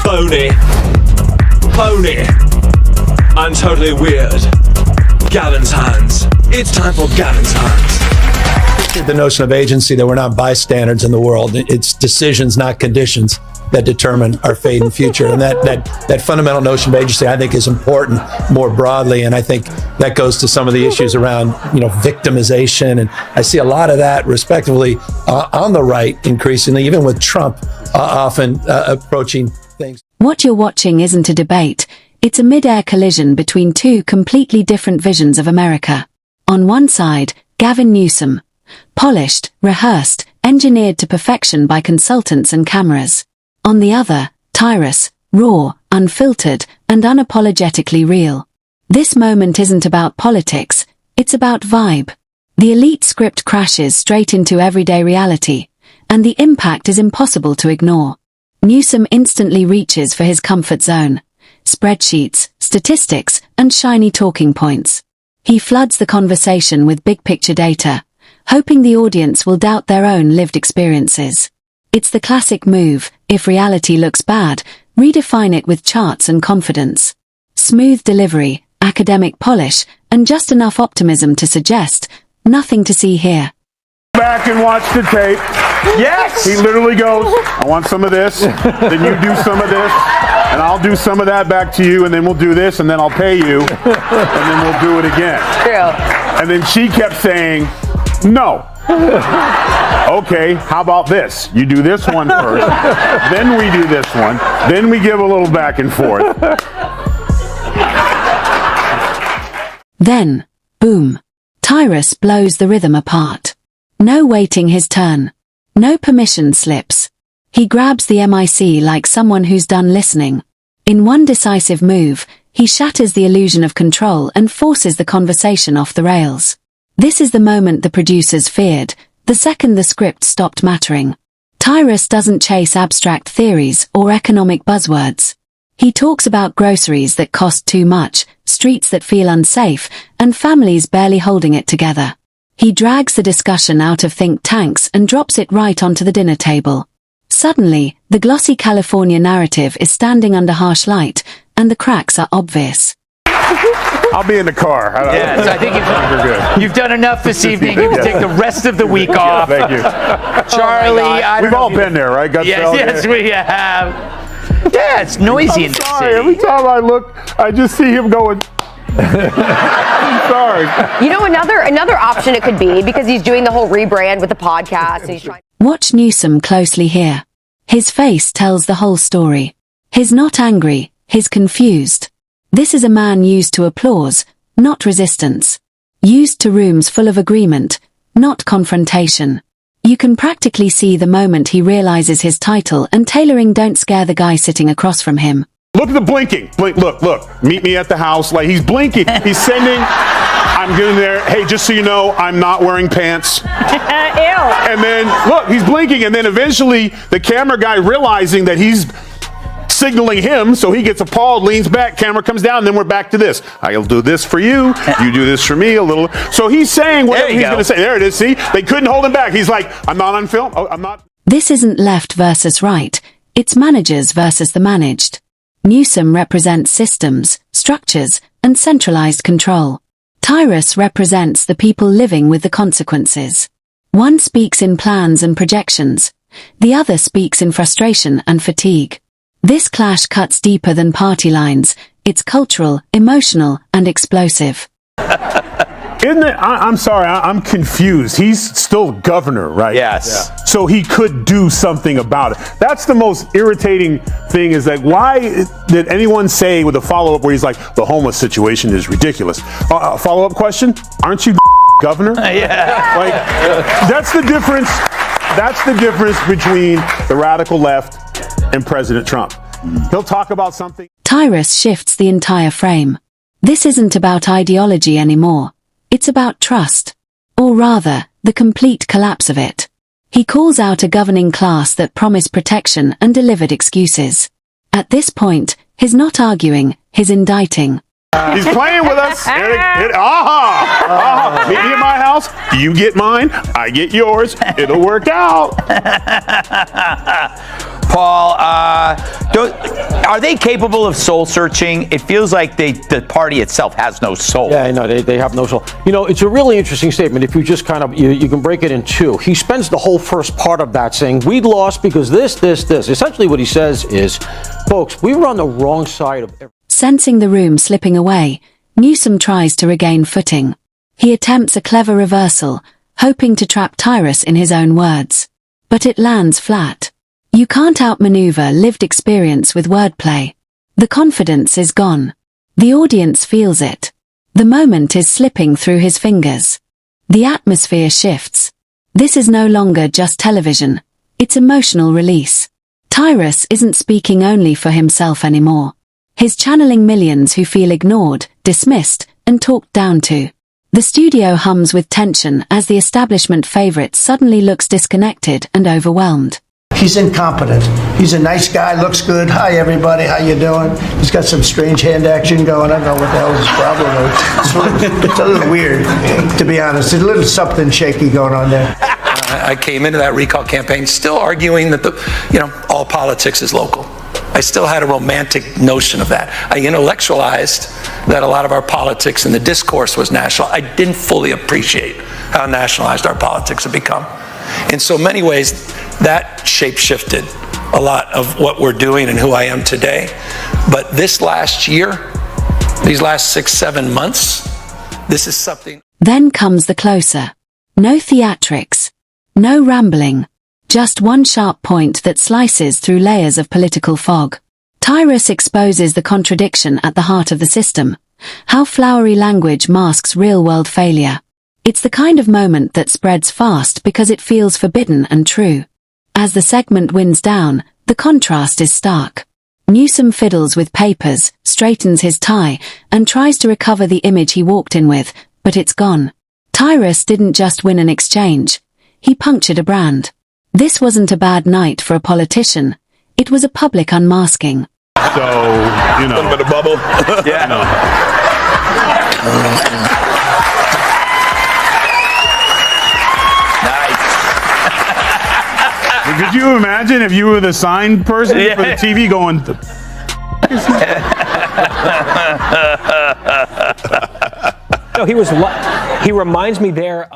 Phony, pony, and totally weird. Gavin's hands. It's time for Gavin's hands. The notion of agency, that we're not bystanders in the world. It's decisions, not conditions, that determine our fate and future. And that fundamental notion of agency, I think, is important more broadly. And I think that goes to some of the issues around, victimization. And I see a lot of that, respectively, on the right, increasingly, even with Trump often approaching things. What you're watching isn't a debate. It's a mid-air collision between two completely different visions of America. On one side, Gavin Newsom, polished, rehearsed, engineered to perfection by consultants and cameras. On the other, Tyrus, raw, unfiltered, and unapologetically real. This moment isn't about politics, it's about vibe. The elite script crashes straight into everyday reality, and the impact is impossible to ignore. Newsom instantly reaches for his comfort zone. Spreadsheets, statistics, and shiny talking points. He floods the conversation with big-picture data, hoping the audience will doubt their own lived experiences. It's the classic move: if reality looks bad, redefine it with charts and confidence. Smooth delivery, academic polish, and just enough optimism to suggest, nothing to see here. Back and watch the tape. Yes! He literally goes, I want some of this, then you do some of this, and I'll do some of that back to you, and then we'll do this, and then I'll pay you, and then we'll do it again. True. And then she kept saying, no. Okay, how about this? You do this one first, then we do this one, then we give a little back and forth. Then, boom. Tyrus blows the rhythm apart. No waiting his turn. No permission slips. He grabs the mic like someone who's done listening. In one decisive move, he shatters the illusion of control and forces the conversation off the rails. This is the moment the producers feared, the second the script stopped mattering. Tyrus doesn't chase abstract theories or economic buzzwords. He talks about groceries that cost too much, streets that feel unsafe, and families barely holding it together. He drags the discussion out of think tanks and drops it right onto the dinner table. Suddenly, the glossy California narrative is standing under harsh light, and the cracks are obvious. I'll be in the car. Yes, I think you've done enough this evening. You can take the rest of the week off. Thank you. Charlie, I don't We've all been there, right? Gutfeld? Yes, we have. Yeah, it's noisy in the Sorry, city. every time I look, I just see him going. I'm sorry. You know, another option it could be, because he's doing the whole rebrand with the podcast. And he's trying. Watch Newsom closely here. His face tells the whole story. He's not angry, he's confused. This is a man used to applause, not resistance. Used to rooms full of agreement, not confrontation. You can practically see the moment he realizes his title and tailoring don't scare the guy sitting across from him. Look at the blinking. Blink, look. Meet me at the house. Like, he's blinking. He's sending. I'm getting there. Hey, just so you know, I'm not wearing pants. Ew. And then, look, he's blinking. And then eventually, the camera guy realizing that he's signaling him, so he gets appalled, leans back, camera comes down, and then we're back to this. I'll do this for you. You do this for me a little. So he's saying whatever he's going to say. There it is. See? They couldn't hold him back. He's like, I'm not on film. Oh, I'm not. This isn't left versus right. It's managers versus the managed. Newsom represents systems, structures, and centralized control. Tyrus represents the people living with the consequences. One speaks in plans and projections. The other speaks in frustration and fatigue. This clash cuts deeper than party lines. It's cultural, emotional, and explosive. Isn't it? I'm sorry, I'm confused. He's still governor, right? Yes. Yeah. So he could do something about it. That's the most irritating thing, is like, why did anyone say with a follow-up where he's like, the homeless situation is ridiculous? Follow-up question, aren't you governor? Yeah. Like, that's the difference. That's the difference between the radical left and President Trump. He'll talk about something. Tyrus shifts the entire frame. This isn't about ideology anymore. It's about trust. Or rather, the complete collapse of it. He calls out a governing class that promised protection and delivered excuses. At this point, he's not arguing, he's indicting. He's playing with us. Meet me at my house. You get mine. I get yours. It'll work out. Paul, Are they capable of soul searching? It feels like the party itself has no soul. Yeah, I know, they have no soul. It's a really interesting statement. If you just kind of, you can break it in two. He spends the whole first part of that saying, we lost because this. Essentially what he says is, folks, we were on the wrong side of everything. Sensing the room slipping away, Newsom tries to regain footing. He attempts a clever reversal, hoping to trap Tyrus in his own words. But it lands flat. You can't outmaneuver lived experience with wordplay. The confidence is gone. The audience feels it. The moment is slipping through his fingers. The atmosphere shifts. This is no longer just television. It's emotional release. Tyrus isn't speaking only for himself anymore. He's channeling millions who feel ignored, dismissed, and talked down to. The studio hums with tension as the establishment favorite suddenly looks disconnected and overwhelmed. He's incompetent. He's a nice guy, looks good. Hi, everybody. How you doing? He's got some strange hand action going. I don't know what the hell his problem is. It's a little weird, to be honest. There's a little something shaky going on there. I came into that recall campaign still arguing that all politics is local. I still had a romantic notion of that. I intellectualized that a lot of our politics and the discourse was national. I didn't fully appreciate how nationalized our politics have become. In so many ways, that shape-shifted a lot of what we're doing and who I am today. But this last year, these last 6-7 months, this is something. Then comes the closer. No theatrics. No rambling. Just one sharp point that slices through layers of political fog. Tyrus exposes the contradiction at the heart of the system. How flowery language masks real-world failure. It's the kind of moment that spreads fast because it feels forbidden and true. As the segment winds down, the contrast is stark. Newsom fiddles with papers, straightens his tie, and tries to recover the image he walked in with, but it's gone. Tyrus didn't just win an exchange. He punctured a brand. This wasn't a bad night for a politician. It was a public unmasking. So, a little bit of bubble. Yeah. Could you imagine if you were the sign person for the TV going? No, he reminds me there.